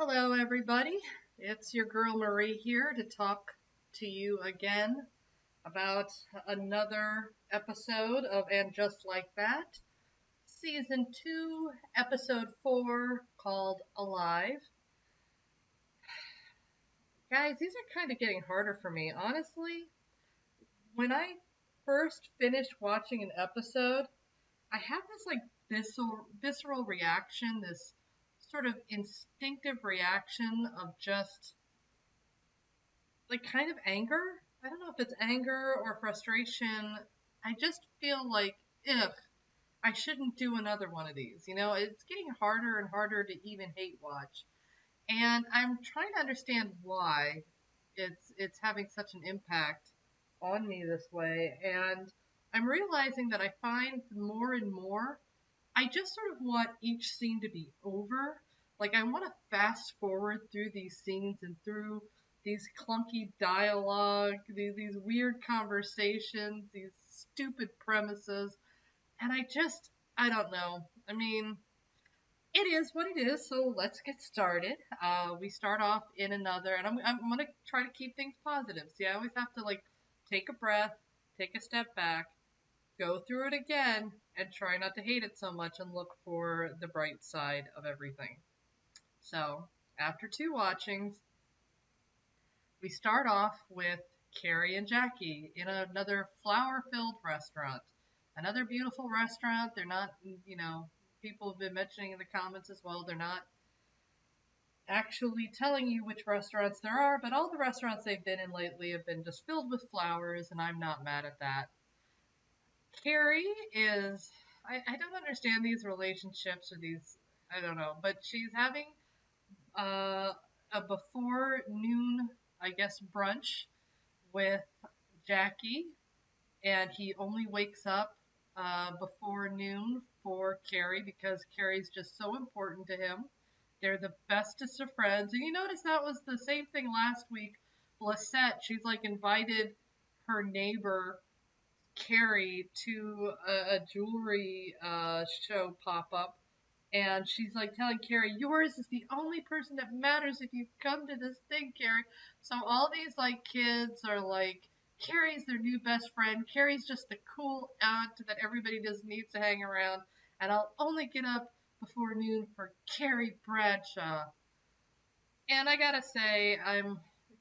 Hello, everybody. It's your girl Marie here to talk to you again about another episode of And Just Like That, Season 2, Episode 4, called Alive. Guys, these are kind of getting harder for me. Honestly, when I first finished watching an episode, I have this like visceral reaction, this sort of instinctive reaction of just like kind of anger. I don't know if it's anger or frustration. I just feel like, ugh, I shouldn't do another one of these. It's getting harder and harder to even hate watch. And I'm trying to understand why it's having such an impact on me this way. And I'm realizing that I find more and more I just sort of want each scene to be over. Like, I want to fast forward through these scenes and through these clunky dialogue, these weird conversations, these stupid premises. And I don't know. I mean, it is what it is, so let's get started. We start off in another, and I'm going to try to keep things positive. See, I always have to, like, take a breath, take a step back, go through it again and try not to hate it so much and look for the bright side of everything. So, after two watchings, we start off with Carrie and Jackie in another flower filled restaurant. Another beautiful restaurant. They're not, people have been mentioning in the comments as well, they're not actually telling you which restaurants there are, but all the restaurants they've been in lately have been just filled with flowers, and I'm not mad at that. Carrie is I don't understand these relationships or these I don't know, but she's having uh, a before noon, I guess, brunch with Jackie, and he only wakes up before noon for Carrie because Carrie's just so important to him. They're the bestest of friends, and you notice that was the same thing last week. Lisette, she's like invited her neighbor Carrie to a jewelry show pop up, and she's like telling Carrie, "Yours is the only person that matters if you come to this thing, Carrie." So all these like kids are like, Carrie's their new best friend. Carrie's just the cool aunt that everybody just needs to hang around, and I'll only get up before noon for Carrie Bradshaw. And I gotta say, I'm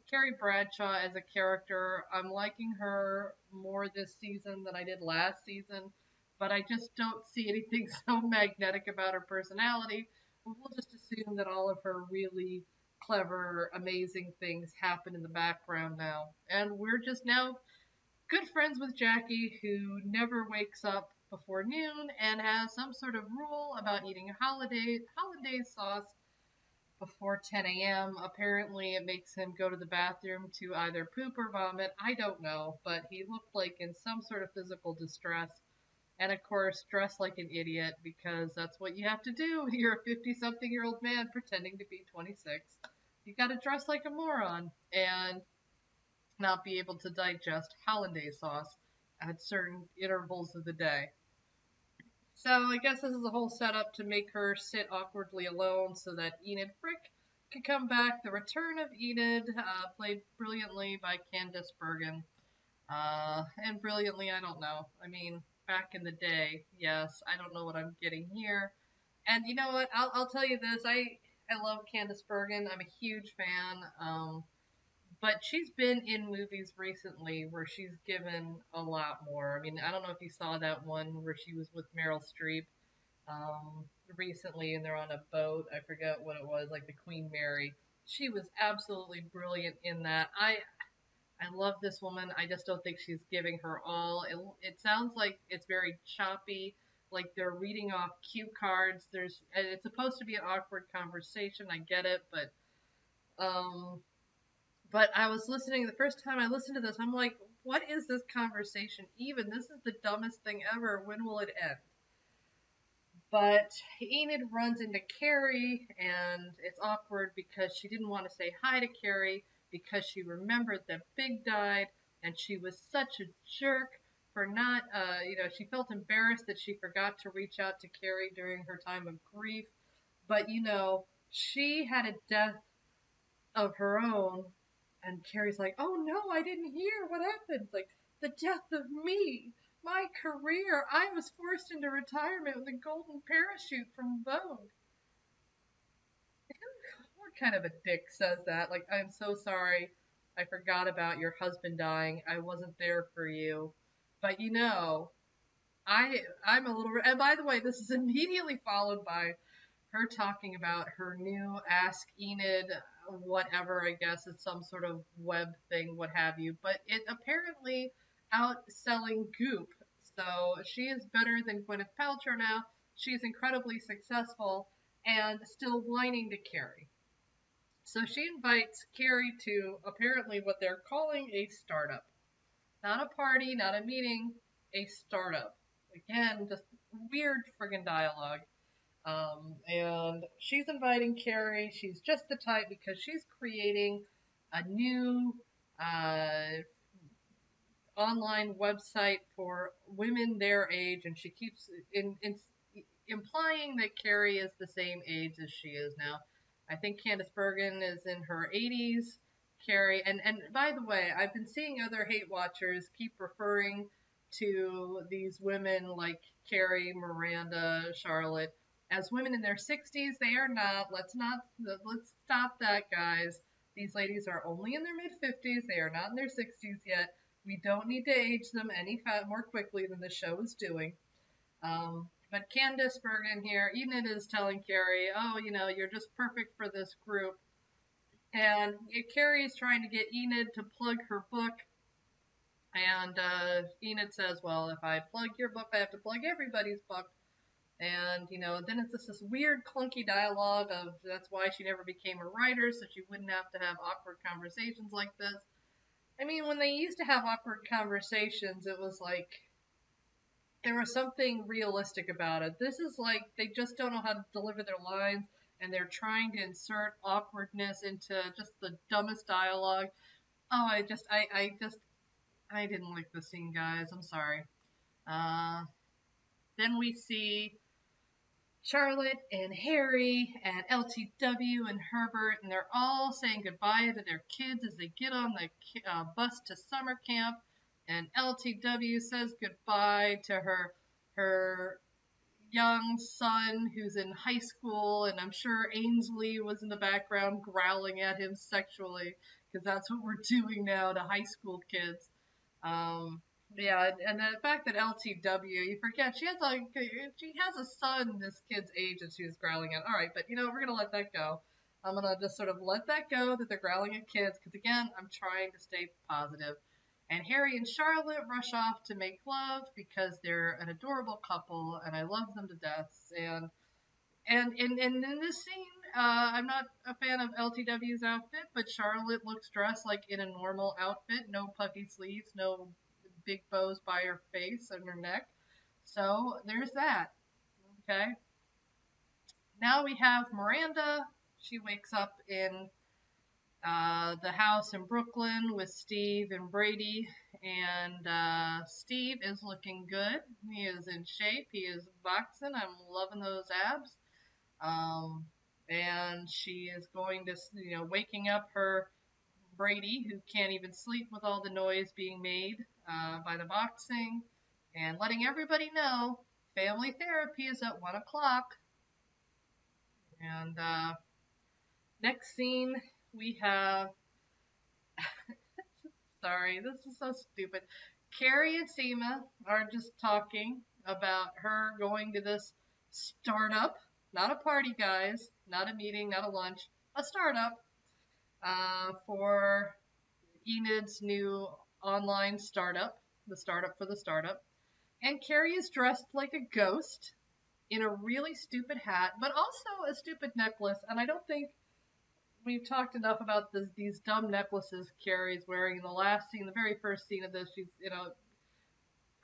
Carrie Bradshaw as a character. I'm liking her more this season than I did last season, but I just don't see anything so magnetic about her personality. We'll just assume that all of her really clever, amazing things happen in the background now. And we're just now good friends with Jackie, who never wakes up before noon and has some sort of rule about eating hollandaise sauce before 10 a.m. Apparently, it makes him go to the bathroom to either poop or vomit. I don't know, but he looked like in some sort of physical distress. And of course, dressed like an idiot because that's what you have to do when you're a 50 something year old man pretending to be 26. You gotta dress like a moron and not be able to digest hollandaise sauce at certain intervals of the day. So I guess this is a whole setup to make her sit awkwardly alone so that Enid Frick can come back. The return of Enid, played brilliantly by Candice Bergen. And brilliantly, I don't know. I mean, back in the day, yes, I don't know what I'm getting here. And you know what? I'll tell you this. I love Candice Bergen. I'm a huge fan. But she's been in movies recently where she's given a lot more. I mean, I don't know if you saw that one where she was with Meryl Streep um, recently, and they're on a boat. I forget what it was, like the Queen Mary. She was absolutely brilliant in that. I love this woman. I just don't think she's giving her all. It sounds like it's very choppy, like they're reading off cue cards. It's supposed to be an awkward conversation. I get it, um, but I was listening the first time I listened to this. I'm like, what is this conversation even? This is the dumbest thing ever. When will it end? But Enid runs into Carrie, and it's awkward because she didn't want to say hi to Carrie because she remembered that Big died, and she was such a jerk for not, she felt embarrassed that she forgot to reach out to Carrie during her time of grief. But, she had a death of her own, and Carrie's like, "Oh no, I didn't hear what happened." Like, the death of me, my career. I was forced into retirement with a golden parachute from Vogue. What kind of a dick says that? Like, I'm so sorry. I forgot about your husband dying. I wasn't there for you. But I'm a little. And by the way, this is immediately followed by her talking about her new Ask Enid, whatever. I guess it's some sort of web thing, what have you. But it apparently outselling Goop. So she is better than Gwyneth Paltrow now. She is incredibly successful and still whining to Carrie. So she invites Carrie to apparently what they're calling a startup. Not a party, not a meeting, a startup. Again, just weird friggin' dialogue. And she's inviting Carrie. She's just the type because she's creating a new uh, online website for women their age, and she keeps implying that Carrie is the same age as she is now. I think Candice Bergen is in her 80s. Carrie, and by the way, I've been seeing other hate watchers keep referring to these women like Carrie, Miranda, Charlotte as women in their 60s. They are not. Let's stop that, guys. These ladies are only in their mid 50s. They are not in their 60s yet. We don't need to age them any more quickly than the show is doing. But Candice Bergen here, Enid is telling Carrie, "Oh, you're just perfect for this group." And Carrie's trying to get Enid to plug her book. And Enid says, "Well, if I plug your book, I have to plug everybody's book." And, then it's just this weird, clunky dialogue of that's why she never became a writer, so she wouldn't have to have awkward conversations like this. I mean, when they used to have awkward conversations, it was like there was something realistic about it. This is like they just don't know how to deliver their lines, and they're trying to insert awkwardness into just the dumbest dialogue. Oh, I didn't like the scene, guys. I'm sorry. Uh, then we see Charlotte and Harry and LTW and Herbert, and they're all saying goodbye to their kids as they get on the bus to summer camp. And LTW says goodbye to her young son who's in high school, and I'm sure Ainsley was in the background growling at him sexually because that's what we're doing now to high school kids. Um, yeah, and the fact that LTW, you forget she has a son this kid's age that she was growling at. All right, but we're gonna let that go. I'm gonna just sort of let that go that they're growling at kids because again, I'm trying to stay positive. And Harry and Charlotte rush off to make love because they're an adorable couple and I love them to death. And in this scene, I'm not a fan of LTW's outfit, but Charlotte looks dressed like in a normal outfit, no puffy sleeves, no big bows by her face and her neck. So there's that. Okay. Now we have Miranda. She wakes up in the house in Brooklyn with Steve and Brady, and Steve is looking good. He is in shape. He is boxing. I'm loving those abs. Um, and she is going to, waking up her Brady, who can't even sleep with all the noise being made by the boxing, and letting everybody know family therapy is at 1 o'clock. And next scene, we have. Sorry, this is so stupid. Carrie and Seema are just talking about her going to this startup, not a party, guys, not a meeting, not a lunch, a startup for Enid's new online startup, the startup for the startup. And Carrie is dressed like a ghost in a really stupid hat, but also a stupid necklace. And I don't think we've talked enough about these dumb necklaces Carrie's wearing in the last scene, the very first scene of this. She's,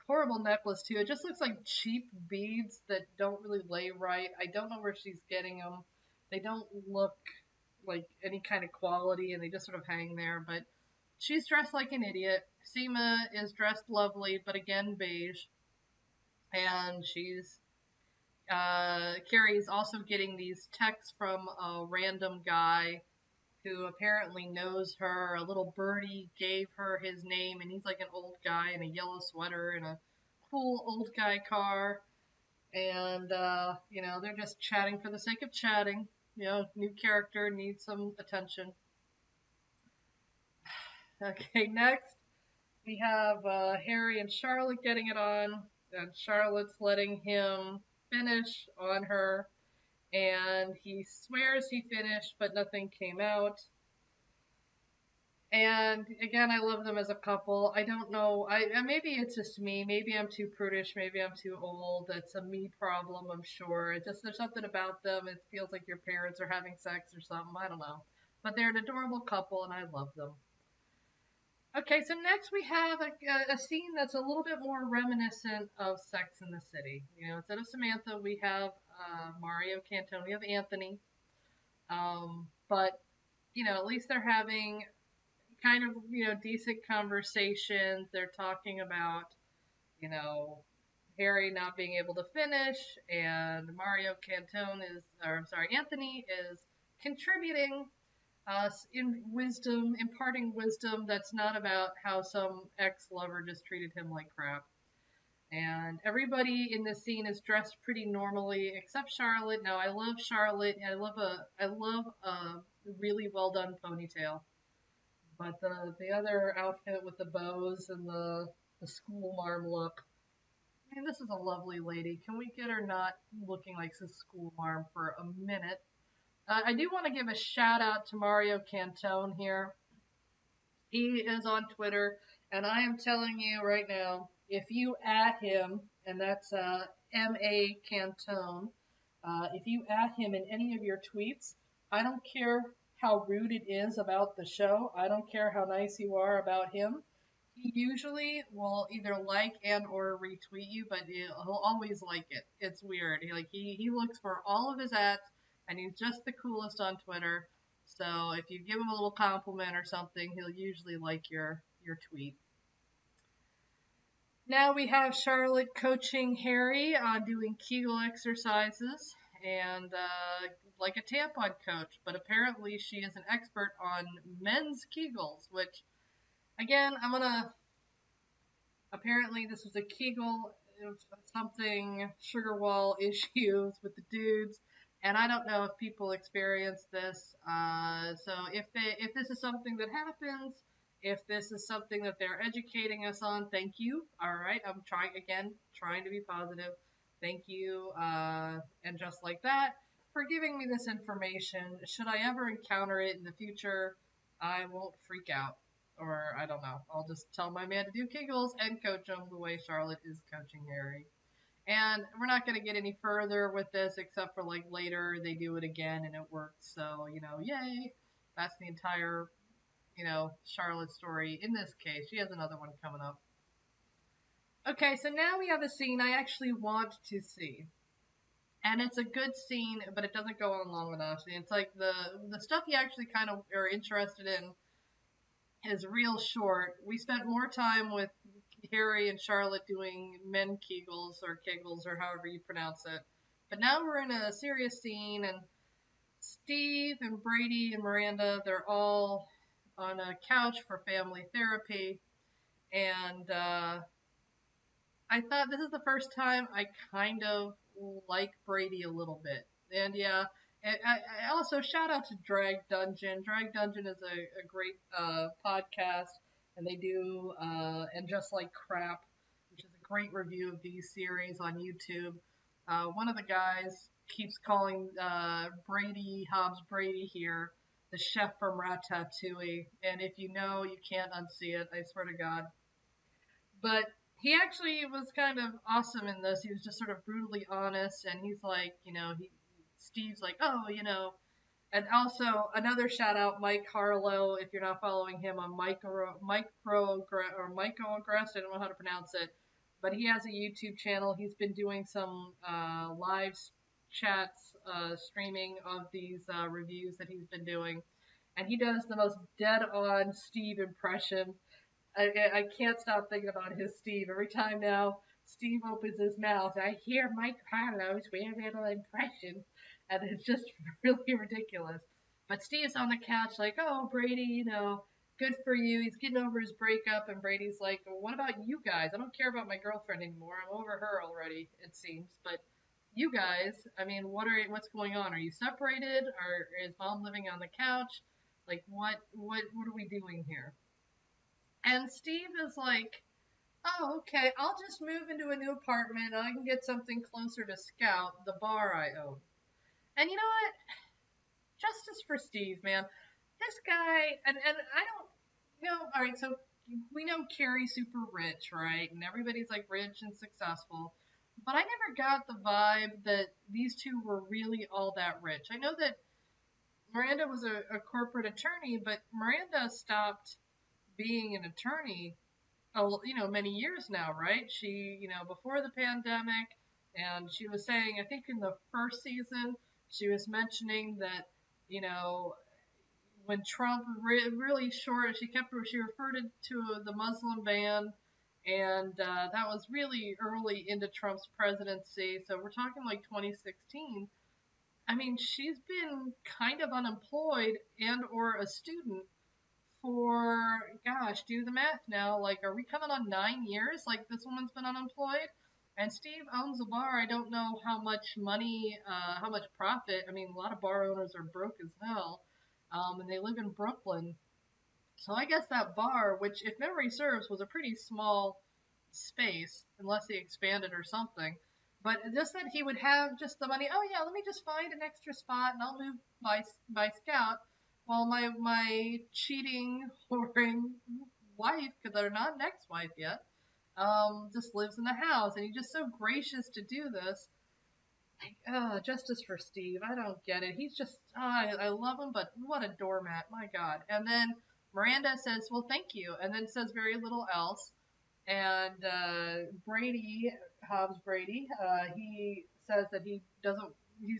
horrible necklace too. It just looks like cheap beads that don't really lay right. I don't know where she's getting them. They don't look like any kind of quality, and they just sort of hang there. But she's dressed like an idiot. Seema is dressed lovely, but again beige, and Carrie's also getting these texts from a random guy who apparently knows her. A little birdie gave her his name, and he's like an old guy in a yellow sweater and a cool old guy car. And, they're just chatting for the sake of chatting. New character needs some attention. Okay, next we have Harry and Charlotte getting it on, and Charlotte's letting him finish on her, and he swears he finished, but nothing came out. And again, I love them as a couple. I don't know. Maybe it's just me. Maybe I'm too prudish. Maybe I'm too old. It's a me problem, I'm sure. It just there's something about them. It feels like your parents are having sex or something. I don't know. But they're an adorable couple, and I love them. Okay, so next we have a scene that's a little bit more reminiscent of Sex in the City. Instead of Samantha, we have Mario Cantone. We have Anthony. But at least they're having kind of decent conversations. They're talking about you know Harry not being able to finish, and Mario Cantone Anthony is contributing in wisdom, imparting wisdom that's not about how some ex-lover just treated him like crap. And everybody in this scene is dressed pretty normally except Charlotte. Now I love Charlotte. I love a really well done ponytail. But the other outfit with the bows and the school marm look. I mean, this is a lovely lady. Can we get her not looking like a school marm for a minute? I do want to give a shout out to Mario Cantone here. He is on Twitter, and I am telling you right now, if you at him, and that's M.A. Cantone, if you at him in any of your tweets, I don't care how rude it is about the show. I don't care how nice you are about him. He usually will either like and or retweet you, but he'll always like it. It's weird. He looks for all of his ads, and he's just the coolest on Twitter. So if you give him a little compliment or something, he'll usually like your tweet. Now we have Charlotte coaching Harry on doing Kegel exercises and like a tampon coach, but apparently she is an expert on men's Kegels, which again, apparently this was a Kegel something sugar wall issues with the dudes, and I don't know if people experience this. So if this is something that happens, if this is something that they're educating us on, thank you. All right, I'm trying to be positive. Thank you, and just like that, for giving me this information. Should I ever encounter it in the future, I won't freak out. Or I don't know. I'll just tell my man to do Kegels and coach him the way Charlotte is coaching Harry. And we're not going to get any further with this except for like later they do it again and it works. So, yay. That's the entire, Charlotte story in this case. She has another one coming up. Okay, so now we have a scene I actually want to see. And it's a good scene, but it doesn't go on long enough. It's like the stuff you actually kind of are interested in is real short. We spent more time with Harry and Charlotte doing men Kegels or however you pronounce it. But now we're in a serious scene, and Steve and Brady and Miranda, they're all on a couch for family therapy. And I thought this is the first time I kind of like Brady a little bit. And yeah, I also shout out to Drag Dungeon. Drag Dungeon is a great podcast, and they do And Just Like Crap, which is a great review of these series on YouTube. One of the guys keeps calling Brady Hobbs Brady here the chef from Ratatouille, and if you know, you can't unsee it. I swear to God. But he actually was kind of awesome in this. He was just sort of brutally honest, and he's like, Steve's like, oh, and also another shout out, Mike Harlow, if you're not following him on Microaggress, I don't know how to pronounce it, but he has a YouTube channel. He's been doing some live chats, streaming of these reviews that he's been doing, and he does the most dead-on Steve impression. I can't stop thinking about his Steve every time now. Steve opens his mouth. I hear Mike Harlow's weird little impression, and it's just really ridiculous. But Steve's on the couch, like, oh, Brady, good for you. He's getting over his breakup, and Brady's like, well, what about you guys? I don't care about my girlfriend anymore. I'm over her already, it seems. But you guys, I mean, what's going on? Are you separated? Or is mom living on the couch? Like, what are we doing here? And Steve is like, oh, okay, I'll just move into a new apartment and I can get something closer to Scout, the bar I own. And you know what? Justice for Steve, man. This guy, and I don't, all right, so we know Carrie's super rich, right? And everybody's like rich and successful. But I never got the vibe that these two were really all that rich. I know that Miranda was a corporate attorney, but Miranda stopped being an attorney many years now, right? She, before the pandemic, and she was saying, I think in the first season, she was mentioning that, you know, when Trump really short, she referred to the Muslim ban, and that was really early into Trump's presidency. So we're talking like 2016. I mean, she's been kind of unemployed and or a student for, gosh, do the math now. Like, are we coming on 9 years? Like, this woman's been unemployed, and Steve owns a bar. I don't know how much money, how much profit. I mean, a lot of bar owners are broke as hell, and they live in Brooklyn. So I guess that bar, which, if memory serves, was a pretty small space, unless he expanded or something. But just that he would have just the money. Oh yeah, let me just find an extra spot and I'll move by Scout. While my cheating, whoring wife, because they're not an ex-wife yet, just lives in the house, and he's just so gracious to do this. Justice for Steve. I don't get it. He's just, I love him, but what a doormat. My God. And then Miranda says, well, thank you. And then says very little else. And Brady, Hobbs Brady, he says that he's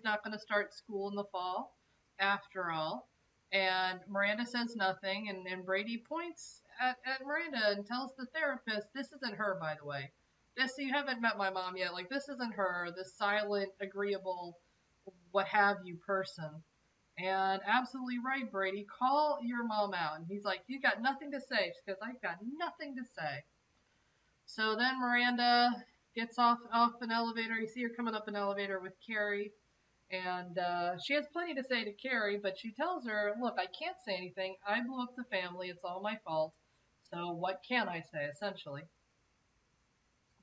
not going to start school in the fall after all. And Miranda says nothing. And Brady points at Miranda and tells the therapist, this isn't her, by the way. You haven't met my mom yet. Like, this isn't her, this silent, agreeable, what have you person. And absolutely right, Brady. Call your mom out. And he's like, you got nothing to say. She goes, I've got nothing to say. So then Miranda gets off an elevator. You see her coming up an elevator with Carrie. And she has plenty to say to Carrie, but she tells her, look, I can't say anything. I blew up the family. It's all my fault. So what can I say, essentially?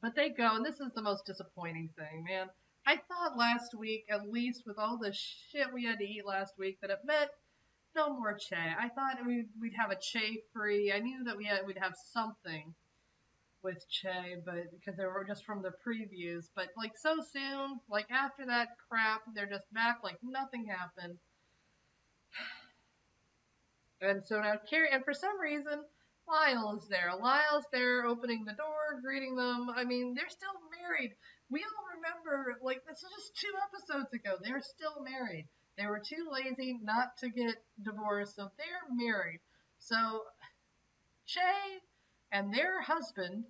But they go, and this is the most disappointing thing, man. I thought last week, at least with all the shit we had to eat last week, that it meant no more Che. I thought we'd have a Che free. I knew that we'd have something with Che, but because they were just from the previews. But like so soon, like after that crap, they're just back like nothing happened. And so now Carrie, and for some reason, Lyle is there. Lyle's there opening the door, greeting them. I mean, they're still married. We all remember, like, this was just 2 episodes ago. They're still married. They were too lazy not to get divorced, so they're married. So Che and their husband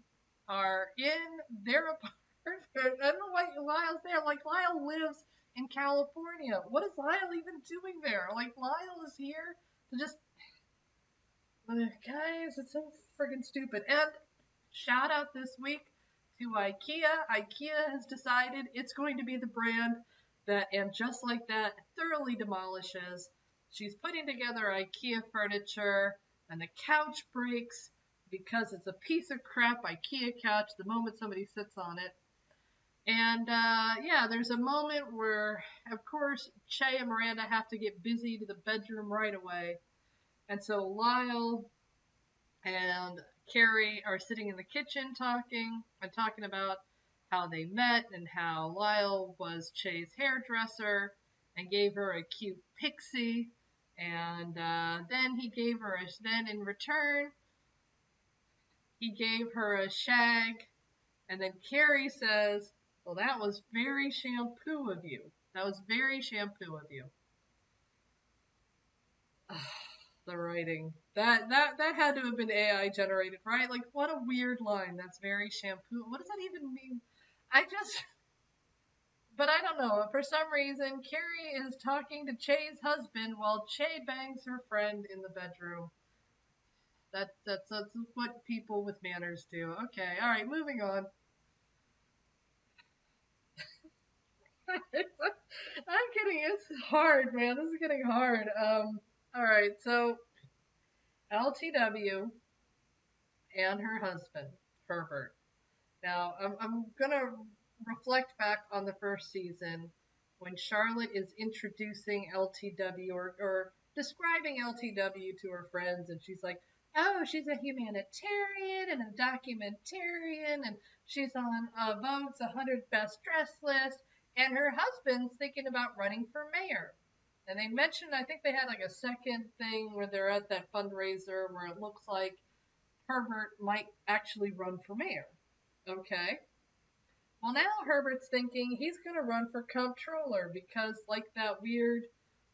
are in their apartment. I don't know why Lyle's there. Like, Lyle lives in California. What is Lyle even doing there? Like, Lyle is here to just... Guys, it's so friggin' stupid. And shout out this week to IKEA. IKEA has decided it's going to be the brand that, and just like that, thoroughly demolishes. She's putting together IKEA furniture, and the couch breaks because it's a piece of crap IKEA couch the moment somebody sits on it. And yeah, there's a moment where, of course, Che and Miranda have to get busy to the bedroom right away. And so Lyle and Carrie are sitting in the kitchen talking about how they met and how Lyle was Che's hairdresser and gave her a cute pixie. And then then in return, he gave her a shag. And then Carrie says, well, that was very shampoo of you. That was very shampoo of you. the writing. That had to have been AI generated, right? Like, what a weird line. That's very shampoo. What does that even mean? I just, but I don't know. For some reason, Carrie is talking to Che's husband while Che bangs her friend in the bedroom. That's what people with manners do. Okay, all right, moving on. I'm kidding. It's hard, man. This is getting hard. All right. So LTW and her husband Herbert. Now I'm gonna reflect back on the first season when Charlotte is introducing LTW or describing LTW to her friends, and she's like, "Oh, she's a humanitarian and a documentarian, and she's on Vogue's 100 Best Dressed list." And her husband's thinking about running for mayor. And they mentioned, I think they had like a second thing where they're at that fundraiser where it looks like Herbert might actually run for mayor. Okay. Well, now Herbert's thinking he's going to run for comptroller because, like that weird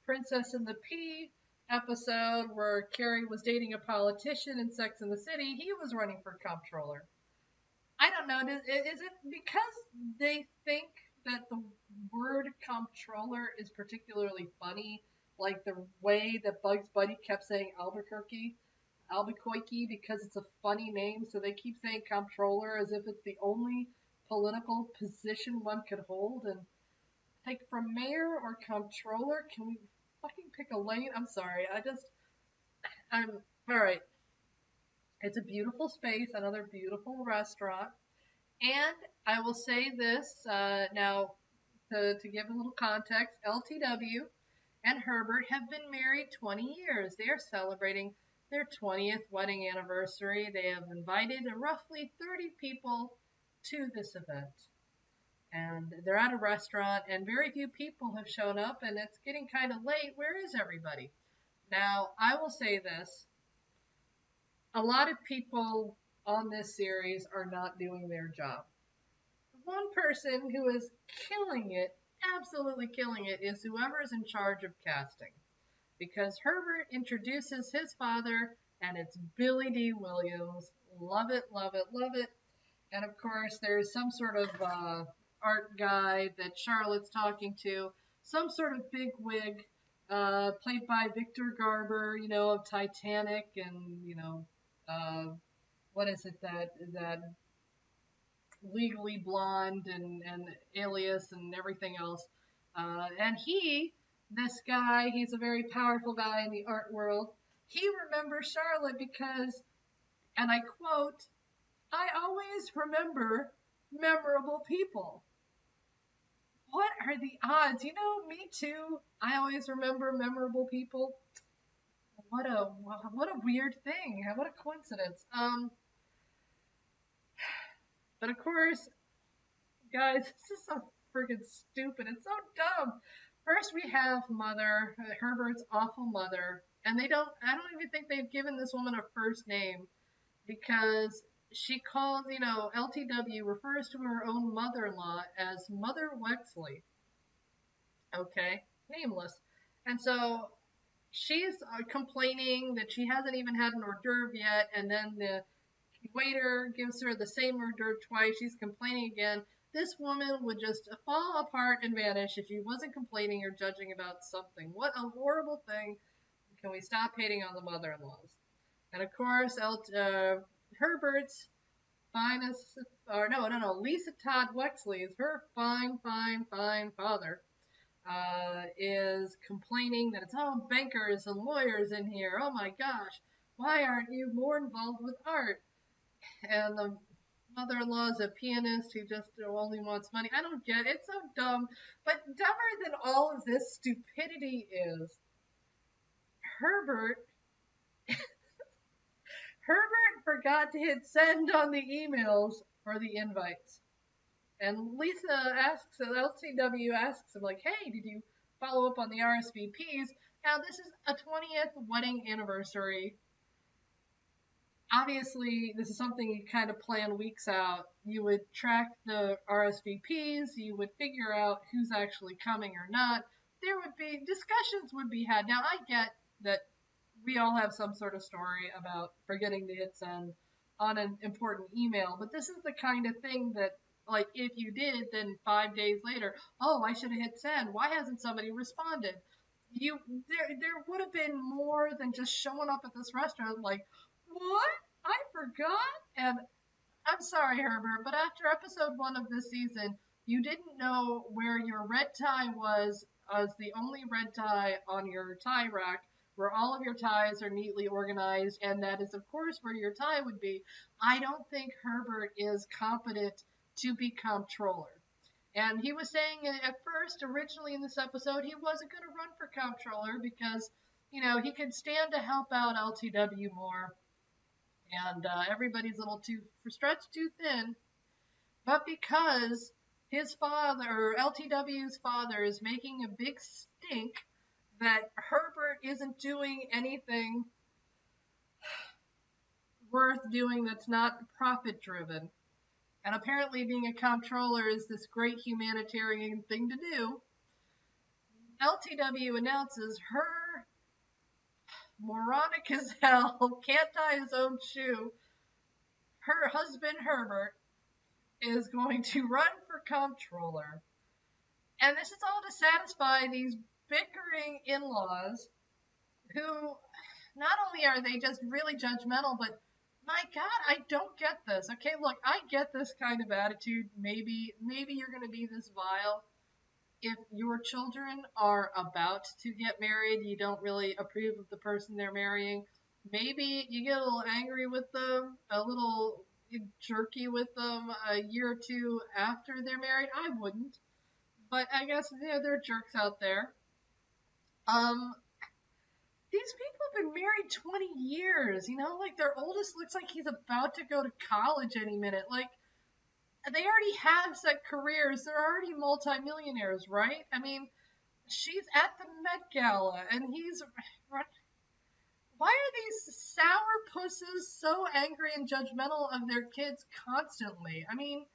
Princess and the Pea episode where Carrie was dating a politician in Sex and the City, he was running for comptroller. I don't know. Is it because they think that the word comptroller is particularly funny? Like the way that Bugs Bunny kept saying Albuquerque, because it's a funny name, so they keep saying comptroller as if it's the only political position one could hold. And like for mayor or comptroller, can we fucking pick a lane? I'm sorry. I'm all right. It's a beautiful space, another beautiful restaurant. And I will say this now to give a little context, LTW and Herbert have been married 20 years. They are celebrating their 20th wedding anniversary. They have invited roughly 30 people to this event. And they're at a restaurant, and very few people have shown up, and it's getting kind of late. Where is everybody? Now, I will say this a lot of people on this series are not doing their job. One person who is killing it, absolutely killing it, is whoever is in charge of casting. Because Herbert introduces his father, and it's Billy D. Williams. Love it, love it, love it. And of course, there's some sort of art guy that Charlotte's talking to, some sort of big wig, played by Victor Garber, of Titanic, and what is it that Legally Blonde and Alias and everything else. And this guy, he's a very powerful guy in the art world. He remembers Charlotte because, and I quote, "I always remember memorable people." What are the odds? Me too. I always remember memorable people. What a weird thing. What a coincidence. But of course, guys, this is so freaking stupid. It's so dumb. First, we have Mother, Herbert's awful mother, and I don't even think they've given this woman a first name because she calls, LTW refers to her own mother-in-law as Mother Wexley. Okay, nameless. And so she's complaining that she hasn't even had an hors d'oeuvre yet, and then the waiter gives her the same hors d'oeuvre twice. She's complaining again. This woman would just fall apart and vanish if she wasn't complaining or judging about something. What a horrible thing. Can we stop hating on the mother-in-laws? And of course, Herbert's finest, or no, Lisa Todd Wexley is her fine father, is complaining that it's all bankers and lawyers in here. Oh my gosh, why aren't you more involved with art? And the mother-in-law is a pianist who just only wants money. I don't get it. It's so dumb. But dumber than all of this stupidity is Herbert. Herbert forgot to hit send on the emails for the invites. And Lisa asks, LCW asks him, like, hey, did you follow up on the RSVPs? Now, this is a 20th wedding anniversary. Obviously, this is something you kind of plan weeks out. You would track the RSVPs, you would figure out who's actually coming or not. Discussions would be had. Now, I get that we all have some sort of story about forgetting to hit send on an important email, but this is the kind of thing that, like, if you did, then 5 days later, oh, I should have hit send. Why hasn't somebody responded? There would have been more than just showing up at this restaurant like, what? I forgot? And I'm sorry, Herbert, but after episode 1 of this season, you didn't know where your red tie was as the only red tie on your tie rack, where all of your ties are neatly organized, and that is, of course, where your tie would be. I don't think Herbert is competent to become comptroller. And he was saying at first, originally in this episode, he wasn't going to run for comptroller because, he could stand to help out LTW more, and everybody's a little too stretched too thin. But because his father, or LTW's father, is making a big stink that Herbert isn't doing anything worth doing that's not profit driven, and apparently being a comptroller is this great humanitarian thing to do, LTW announces her moronic as hell, can't tie his own shoe, her husband Herbert is going to run for comptroller. And this is all to satisfy these bickering in-laws who not only are they just really judgmental, but my God, I don't get this. Okay, look, I get this kind of attitude. Maybe you're going to be this vile. If your children are about to get married, you don't really approve of the person they're marrying. Maybe you get a little angry with them, a little jerky with them a year or two after they're married. I wouldn't, but I guess there are jerks out there. These people have been married 20 years, like their oldest looks like he's about to go to college any minute. Like, they already have set careers. They're already multimillionaires, right? I mean, she's at the Met Gala, and he's. Why are these sour pusses so angry and judgmental of their kids constantly? I mean,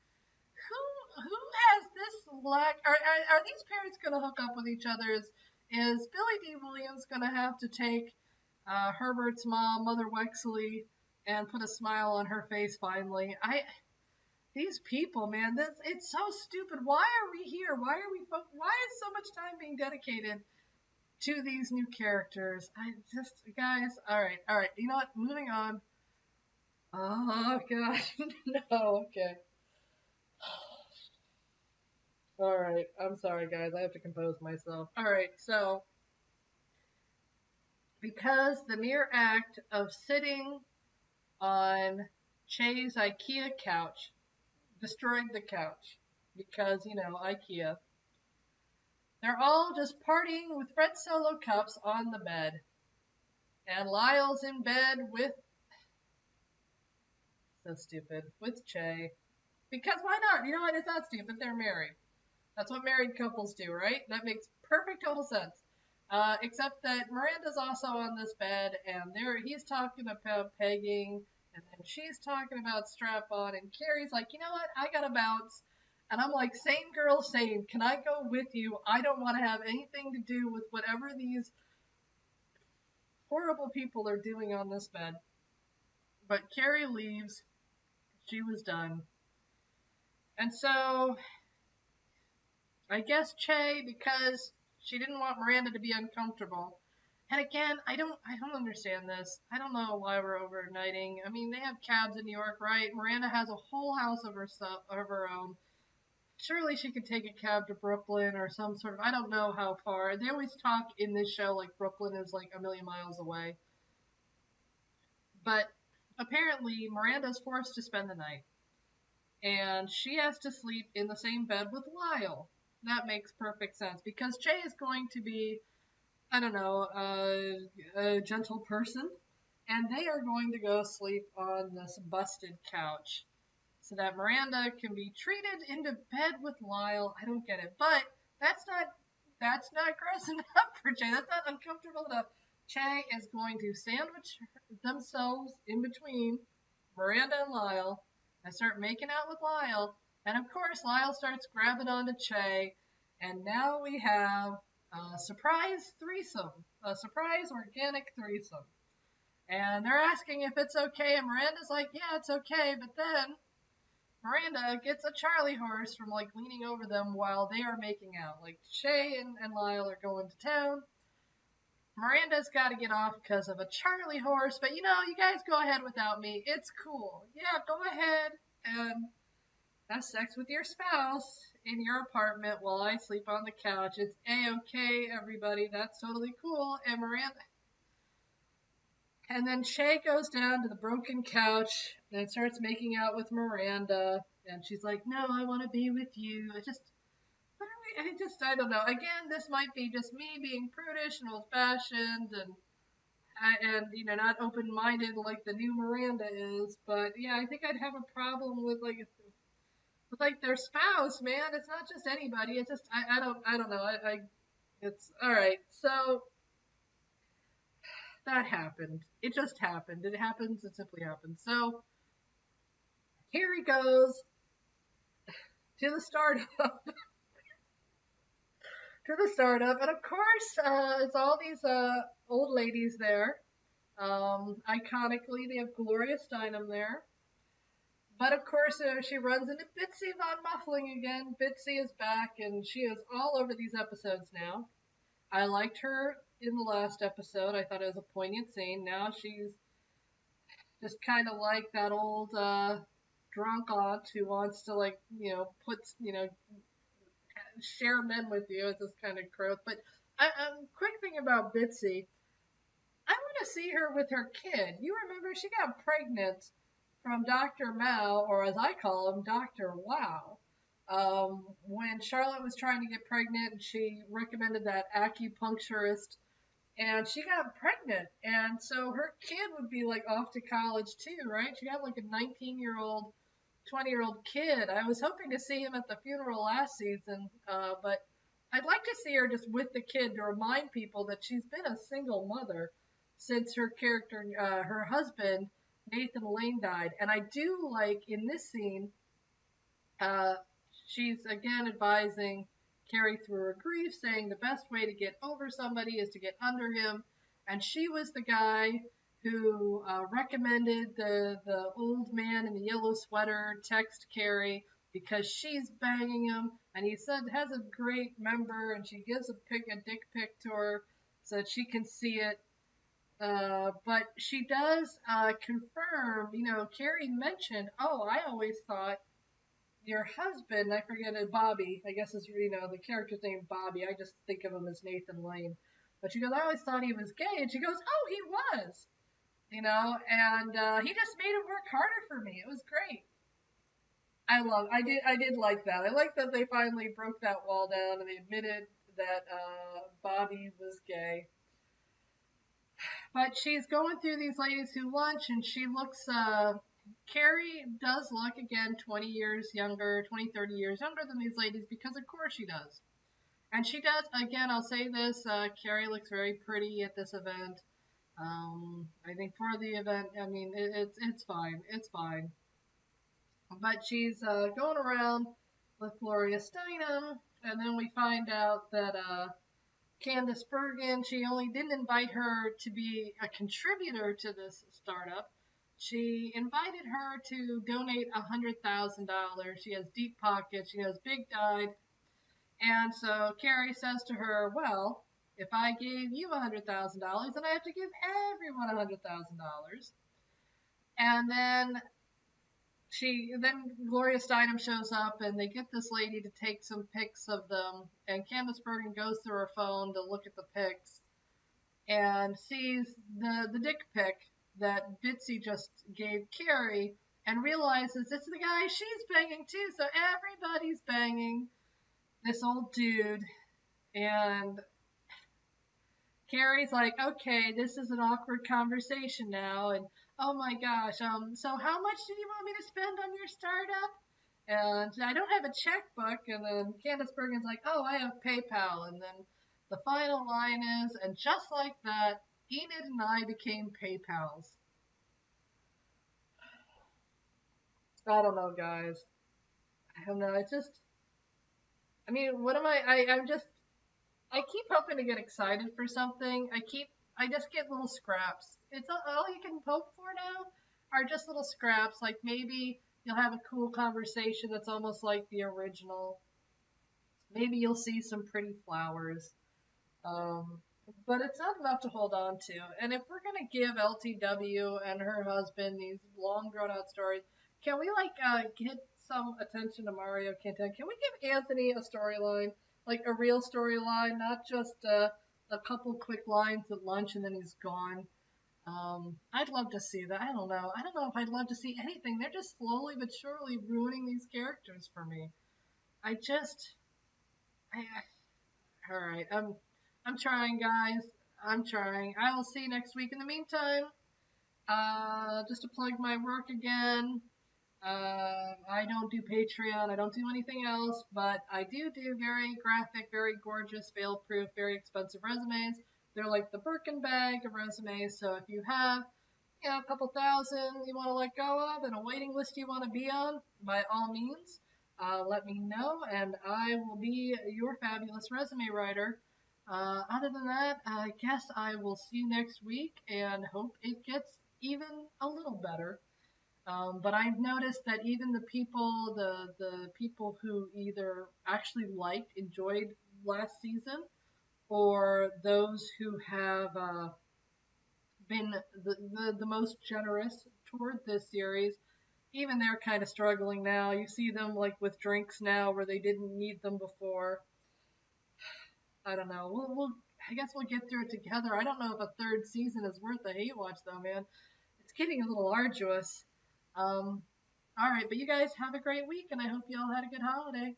who has this lack? Are these parents going to hook up with each other? Is Billy D. Williams going to have to take Herbert's mom, Mother Wexley, and put a smile on her face finally? These people, man, it's so stupid. Why are we here? Why is so much time being dedicated to these new characters? Guys, all right. You know what? Moving on. Oh, gosh. No, okay. All right. I'm sorry, guys. I have to compose myself. All right. So, because the mere act of sitting on Che's IKEA couch destroyed the couch, because, IKEA, they're all just partying with red Solo cups on the bed. And Lyle's in bed with, so stupid, with Che. Because why not? You know what? It's not stupid. They're married. That's what married couples do, right? That makes perfect total sense. Except that Miranda's also on this bed, and he's talking about pegging, and then she's talking about strap-on, and Carrie's like, you know what? I gotta bounce. And I'm like, same girl, same. Can I go with you? I don't want to have anything to do with whatever these horrible people are doing on this bed. But Carrie leaves. She was done. And so, I guess Che, because she didn't want Miranda to be uncomfortable. And again, I don't understand this. I don't know why we're overnighting. I mean, they have cabs in New York, right? Miranda has a whole house of her own. Surely she could take a cab to Brooklyn or some sort of, I don't know how far. They always talk in this show like Brooklyn is like a million miles away. But apparently Miranda's forced to spend the night. And she has to sleep in the same bed with Lyle. That makes perfect sense because Che is going to be, I don't know, a gentle person. And they are going to go sleep on this busted couch so that Miranda can be treated into bed with Lyle. I don't get it. But that's not gross enough for Che. That's not uncomfortable enough. Che is going to sandwich themselves in between Miranda and Lyle and start making out with Lyle. And of course, Lyle starts grabbing onto Che. And now we have a surprise threesome. A surprise organic threesome. And they're asking if it's okay, and Miranda's like, yeah, it's okay, but then Miranda gets a Charlie horse from like leaning over them while they are making out. Like Shay and Lyle are going to town. Miranda's got to get off because of a Charlie horse, but you guys go ahead without me. It's cool. Yeah, go ahead and have sex with your spouse in your apartment while I sleep on the couch. It's a-okay, everybody. That's totally cool. And then Shay goes down to the broken couch and starts making out with Miranda. And she's like, no, I want to be with you. I don't know. Again, this might be just me being prudish and old-fashioned and not open-minded like the new Miranda is. But yeah, I think I'd have a problem with like their spouse, man. It's not just anybody. It's just I don't know. It's all right. So that happened. It just happened. It happens. It simply happens. So Carrie goes to the startup. And of course, it's all these old ladies there. Iconically, they have Gloria Steinem there. But of course, she runs into Bitsy Von Muffling again. Bitsy is back, and she is all over these episodes now. I liked her in the last episode. I thought it was a poignant scene. Now she's just kind of like that old drunk aunt who wants to share men with you. It's this kind of growth. But quick thing about Bitsy, I want to see her with her kid. You remember she got pregnant from Dr. Mao, or as I call him, Dr. Wow. When Charlotte was trying to get pregnant, she recommended that acupuncturist, and she got pregnant. And so her kid would be like off to college too, right? She had like a 19-year-old, 20-year-old kid. I was hoping to see him at the funeral last season, but I'd like to see her just with the kid to remind people that she's been a single mother since her husband, Nathan Lane, died. And I do like in this scene, she's again advising Carrie through her grief, saying the best way to get over somebody is to get under him. And she was the guy who recommended the old man in the yellow sweater text Carrie because she's banging him. And he said has a great member, and she gives a dick pic to her so that she can see it. But she does confirm, Carrie mentioned, oh, I always thought your husband, I forget it, Bobby, I guess is, the character's name Bobby. I just think of him as Nathan Lane. But she goes, I always thought he was gay. And she goes, oh, he was, and he just made it work harder for me. It was great. I did like that. I like that they finally broke that wall down and they admitted that Bobby was gay. But she's going through these ladies who lunch, and she looks, Carrie does look, again, 20 years younger, 20, 30 years younger than these ladies, because of course she does. And she does, again, I'll say this, Carrie looks very pretty at this event. I think for the event, I mean, it's fine. It's fine. But she's going around with Gloria Steinem, and then we find out that Candice Bergen, she only didn't invite her to be a contributor to this startup. She invited her to donate $100,000. She has deep pockets. She knows Big died. And so Carrie says to her, well, if I gave you $100,000, then I have to give everyone $100,000. And then Gloria Steinem shows up, and they get this lady to take some pics of them, and Candice Bergen goes through her phone to look at the pics and sees the dick pic that Bitsy just gave Carrie and realizes it's the guy she's banging too, so everybody's banging this old dude. And Carrie's like, okay, this is an awkward conversation now, and oh my gosh, so how much did you want me to spend on your startup? And I don't have a checkbook. And then Candice Bergen's like, oh, I have PayPal. And then the final line is, and just like that, Enid and I became PayPals. I don't know, guys. I don't know. It's just, I mean, what am I keep hoping to get excited for something. I I just get little scraps. It's all you can hope for now are just little scraps. Like maybe you'll have a cool conversation that's almost like the original. Maybe you'll see some pretty flowers. Um, but it's not enough to hold on to. And if we're gonna give LTW and her husband these long drawn out stories, can we get some attention to Mario Quintana? Can we give Anthony a storyline, like a real storyline, not just a couple quick lines at lunch and then he's gone? I'd love to see that. I don't know. I don't know if I'd love to see anything. They're just slowly but surely ruining these characters for me. I just, all right. I'm trying, guys. I'm trying. I will see you next week. In the meantime, just to plug my work again, I don't do Patreon. I don't do anything else, but I do very graphic, very gorgeous, fail-proof, very expensive resumes. They're like the Birkin bag of resumes. So if you have, a couple thousand you want to let go of and a waiting list you want to be on, by all means, let me know, and I will be your fabulous resume writer. Other than that, I guess I will see you next week and hope it gets even a little better. But I've noticed that even the people who either actually liked, enjoyed last season, or those who have been the most generous toward this series, even they're kind of struggling now. You see them like with drinks now where they didn't need them before. I don't know. I guess we'll get through it together. I don't know if a third season is worth the hate watch though, man. It's getting a little arduous. All right, but you guys have a great week, and I hope you all had a good holiday.